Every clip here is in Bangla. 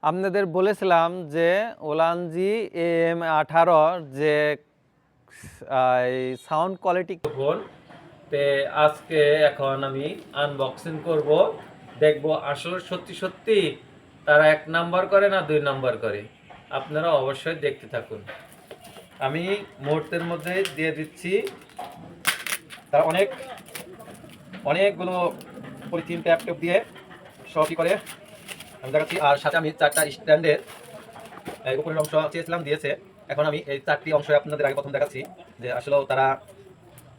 আপনাদের বলেছিলাম যে ওলানজি AM18 যে সাউন্ড কোয়ালিটি ফোন তে আজকে এখন আমি আনবক্সিং করব, দেখব আসলে সত্যি সত্যি তারা 1 নাম্বার করে না 2 নাম্বার করে। আপনারা অবশ্যই দেখতে থাকুন। আমি মুহূর্তের মধ্যে দিয়ে দিচ্ছি। তারা অনেকগুলো পলিথিন ট্যাপ দিয়ে সবই করে আমি দেখাচ্ছি। আর সাথে আমি 4টা স্ট্যান্ডের উপরের অংশ চেয়েছিলাম, দিয়েছে। এখন আমি এই 4টি অংশ আপনাদের আগে প্রথম দেখাচ্ছি যে আসলে তারা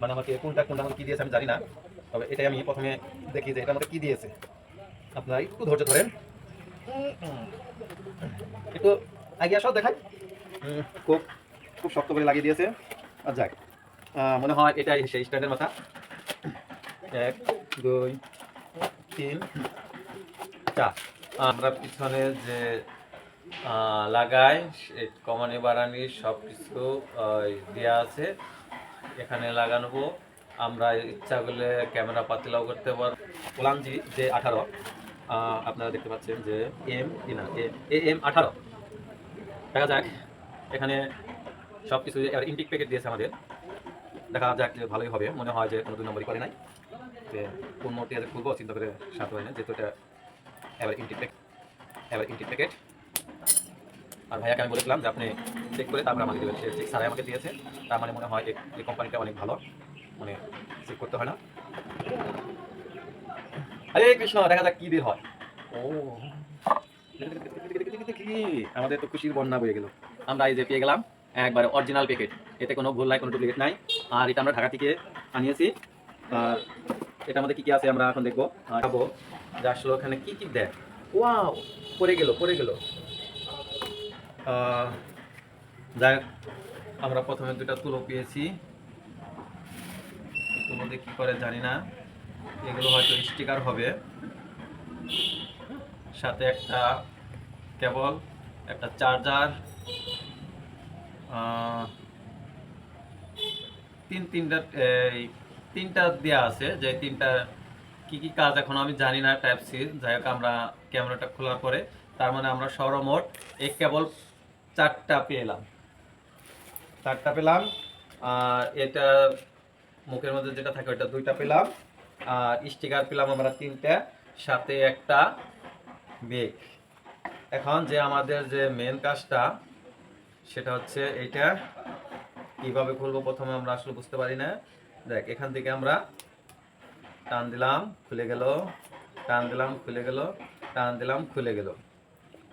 মানে আমাকে কোনটা আমাকে কি দিয়েছে আমি জানি না। তবে এটাই আমি প্রথমে দেখি যে এটা আমাকে কি দিয়েছে। আপনারা একটু ধৈর্য ধরেন, একটু আগে সব দেখাই। খুব খুব শক্ত করে লাগিয়ে দিয়েছে। আর যাক, মনে হয় এটাই সেই স্ট্যান্ডের মাথা। 1 2 3 4। আমরা পিছনে যে লাগাই কমানি বাড়ানি সব কিছু দেওয়া আছে, এখানে লাগানো। আমরা ইচ্ছা করলে ক্যামেরা পাতিলাও করতে পারবো। ওলানজি যে 18 আপনারা দেখতে পাচ্ছেন যে AM18 দেখা যাক। এখানে সব কিছু ইনটেক প্যাকেট দিয়েছে আমাদের, দেখা যাক যে ভালোই হবে। মনে হয় যে কোনো 2 নম্বরই করে নাই, যে কোন মোটে খুলবো চিন্তা করে সাথে হয় না, যেহেতু এটা এবার ইনটেক প্যাকেট। আর ভাইয়াকে আমি বলেছিলাম যে আপনি চেক করে তারপর আমাকে দেবেন, সে চেক ছাড়াই আমাকে দিয়েছে। তার মানে মনে হয় এই কোম্পানিটা অনেক ভালো, মানে চেক করতে হয় না। হরে কৃষ্ণ, দেখা যাক কি বের হয়। ও আমাদের তো খুশির বন্যা বয়ে গেল। আমরা এই যে পেয়ে গেলাম একবারে অরিজিনাল প্যাকেট, এতে কোনো ভুল নাই, কোনো ডুপ্লিকেট নাই। আর এটা আমরা ঢাকা থেকে আনিয়েছি। আর এটার মধ্যে কি কি আছে আমরা এখন দেখবো, খাবো যে আসলে ওখানে কি কি দেয়। ওয়াও, পড়ে গেল। যাই হোক, আমরা প্রথমে 2টা তুলো পেয়েছি। তুলো দিয়ে কি করে জানি না, এগুলো হয়তো স্টিকার হবে। সাথে একটা কেবল, একটা চার্জার, তিনটা দেওয়া আছে। যে তিনটা কি কি কাজ এখন আমি জানি না, টাইপ সি। যাই হোক, আমরা ক্যামেরাটা খোলার পরে তার মানে আমরা সর্বমোট এই কেবল 4টা পেলাম। আর এটা মুখের মধ্যে যেটা থাকে ওটা 2টা পেলাম। আর স্টিকার পেলাম আমরা 3টা, সাথে একটা বেগ। এখন যে আমাদের যে মেন কাজটা সেটা হচ্ছে এইটা কিভাবে খুলবো। প্রথমে আমরা আসলে বুঝতে পারি না। দেখ, এখান থেকে আমরা টান দিলাম, খুলে গেল, টান দিলাম, খুলে গেল, টান দিলাম, খুলে গেল।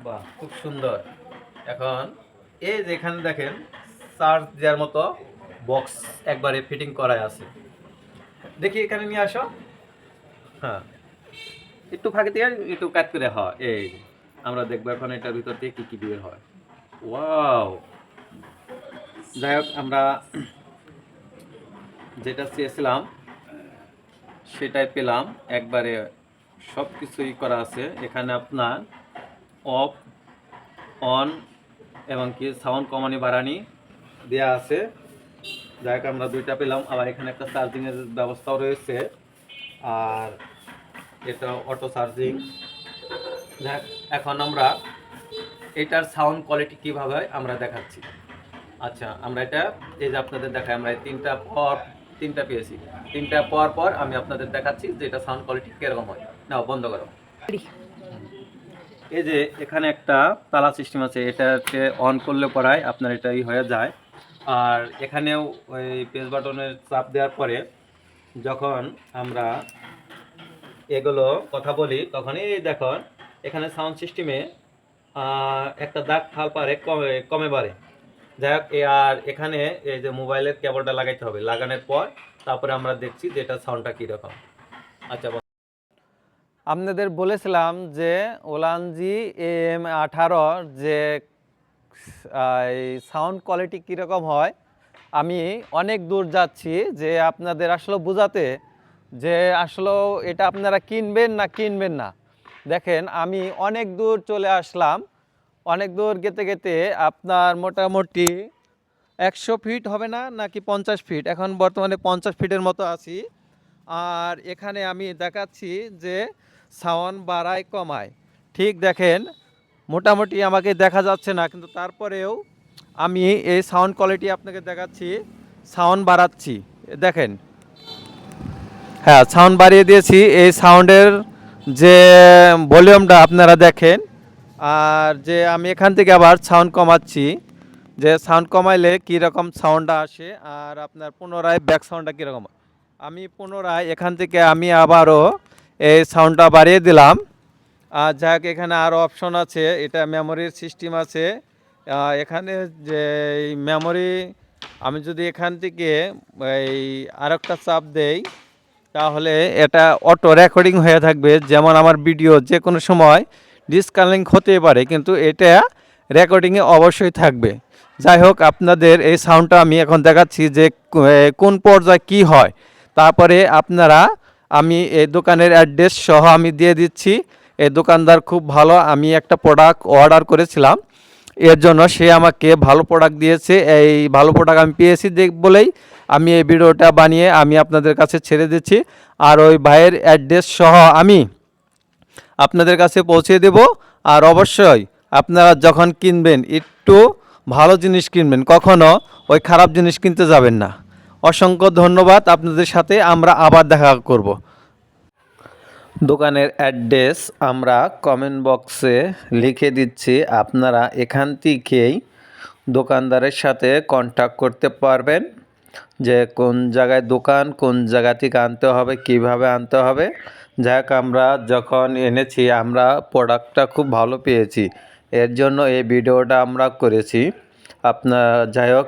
বাহ, খুব সুন্দর। এখন এই যে এখানে দেখেন চার্জ দেওয়ার মতো বক্স একবারে ফিটিং করাই আছে। দেখি এখানে নিয়ে আসো। হ্যাঁ, একটু ফাঁকে দিয়ে একটু কাট করে হয়। এই আমরা দেখবো এখন এটার ভিতর দিয়ে কি কি বের হয়। ওয়াও, যাই হোক, আমরা যেটা চেয়েছিলাম সেটাই পেলাম। একবারে সব কিছুই করা আছে এখানে। আপনার অফ, অন এবং কি সাউন্ড কমানি বাড়ানি দেওয়া আছে। যাই হোক, আমরা 2টা পেলাম। আবার এখানে একটা চার্জিংয়ের ব্যবস্থাও রয়েছে, আর এটা অটো চার্জিং। যাই হোক, এখন আমরা এটার সাউন্ড কোয়ালিটি কীভাবে আমরা দেখাচ্ছি। আচ্ছা, আমরা এটা এই যে আপনাদের দেখাই, আমরা 3টা পেয়েছি। 3টা পর আমি আপনাদের দেখাচ্ছি যে এটা সাউন্ড কোয়ালিটি কীরকম হয়। নাও, বন্ধ করো। এই যে এখানে একটা তালা সিস্টেম আছে, এটাকে অন করলে পরায় আপনার এটাই হয়ে যায়। আর এখানেও ওই প্রেস বাটনের চাপ দেওয়ার পরে যখন আমরা এগুলো কথা বলি তখন এই দেখুন এখানে সাউন্ড সিস্টেমে একটা দাগ খাল পারে কমে বাড়ে। যাই হোক, আর এখানে এই যে মোবাইলের কেবলটা লাগাইতে হবে, লাগানোর পর তারপরে আমরা দেখছি যে এটা সাউন্ডটা কীরকম। আচ্ছা, আপনাদের বলেছিলাম যে ওলানজি AM18 যে সাউন্ড কোয়ালিটি কীরকম হয়। আমি অনেক দূর যাচ্ছি যে আপনাদের আসলে বোঝাতে যে আসলে এটা আপনারা কিনবেন না কিনবেন না। দেখেন, আমি অনেক দূর চলে আসলাম। অনেক দূর গেতে গেতে আপনার মোটামুটি 100 ফিট হবে না নাকি 50 ফিট, এখন বর্তমানে 50 ফিটের মতো আছি। আর এখানে আমি দেখাচ্ছি যে সাউন্ড বাড়ায় কমায়। ঠিক দেখেন, মোটামুটি আমাকে দেখা যাচ্ছে না, কিন্তু তারপরেও আমি এই সাউন্ড কোয়ালিটি আপনাকে দেখাচ্ছি। সাউন্ড বাড়াচ্ছি, দেখেন। হ্যাঁ, সাউন্ড বাড়িয়ে দিয়েছি। এই সাউন্ডের যে ভলিউমটা আপনারা দেখেন, আর যে আমি এখান থেকে আবার সাউন্ড কমাচ্ছি, যে সাউন্ড কমাইলে কীরকম সাউন্ডটা আসে আর আপনার পুনরায় ব্যাক সাউন্ডটা কীরকম। আমি পুনরায় এখান থেকে আমি আবারও এই সাউন্ডটা বাড়িয়ে দিলাম। আর যাক, এখানে আরও অপশন আছে, এটা মেমোরির সিস্টেম আছে। এখানে যে মেমোরি, আমি যদি এখান থেকে এই আরেকটা চাপ দেই, তাহলে এটা অটো রেকর্ডিং হয়ে থাকবে। যেমন আমার ভিডিও যে কোনো সময় ডিসকানেক্ট হতে পারে, কিন্তু এটা রেকর্ডিংয়ে অবশ্যই থাকবে। যাই হোক, আপনাদের এই সাউন্ডটা আমি এখন দেখাচ্ছি যে কোন পর্যায়ে কি হয়। তারপরে আপনারা, আমি এই দোকানের অ্যাড্রেস সহ আমি দিয়ে দিচ্ছি। এই দোকানদার খুব ভালো। আমি একটা প্রোডাক্ট অর্ডার করেছিলাম, এর জন্য সে আমাকে ভালো প্রোডাক্ট দিয়েছে। এই ভালো প্রোডাক্ট আমি পেয়েছি বলেই আমি এই ভিডিওটা বানিয়ে আমি আপনাদের কাছে ছেড়ে দিচ্ছি। আর ওই ভাইয়ের অ্যাড্রেস সহ আমি আপনাদের কাছে পৌঁছে দেব। আর অবশ্যই আপনারা যখন কিনবেন একটু ভালো জিনিস কিনবেন, কখনো ওই খারাপ জিনিস কিনতে যাবেন না। অসংখ্য ধন্যবাদ। আপনাদের সাথে আমরা আবার দেখা করব। দোকানের অ্যাড্রেস আমরা কমেন্ট বক্সে লিখে দিচ্ছি, আপনারা এখান থেকেই দোকানদারের সাথে কন্ট্যাক্ট করতে পারবেন যে কোন জায়গায় দোকান, কোন জায়গা থেকে আনতে হবে, কিভাবে আনতে হবে। যাক, আমরা যখন এনেছি আমরা প্রোডাক্টটা খুব ভালো পেয়েছি, এর জন্য এই ভিডিওটা আমরা করেছি। আপনার যাই হোক,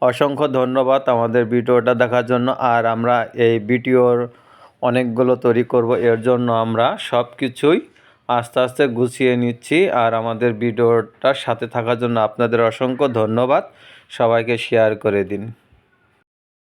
অসংখ্য ধন্যবাদ আমাদের ভিডিওটা দেখার জন্য। আর আমরা এই ভিডিওর অনেকগুলো তৈরি করব, এর জন্য আমরা সব কিছুই আস্তে আস্তে গুছিয়ে নিচ্ছি। আর আমাদের ভিডিওটার সাথে থাকার জন্য আপনাদের অসংখ্য ধন্যবাদ। সবাইকে শেয়ার করে দিন।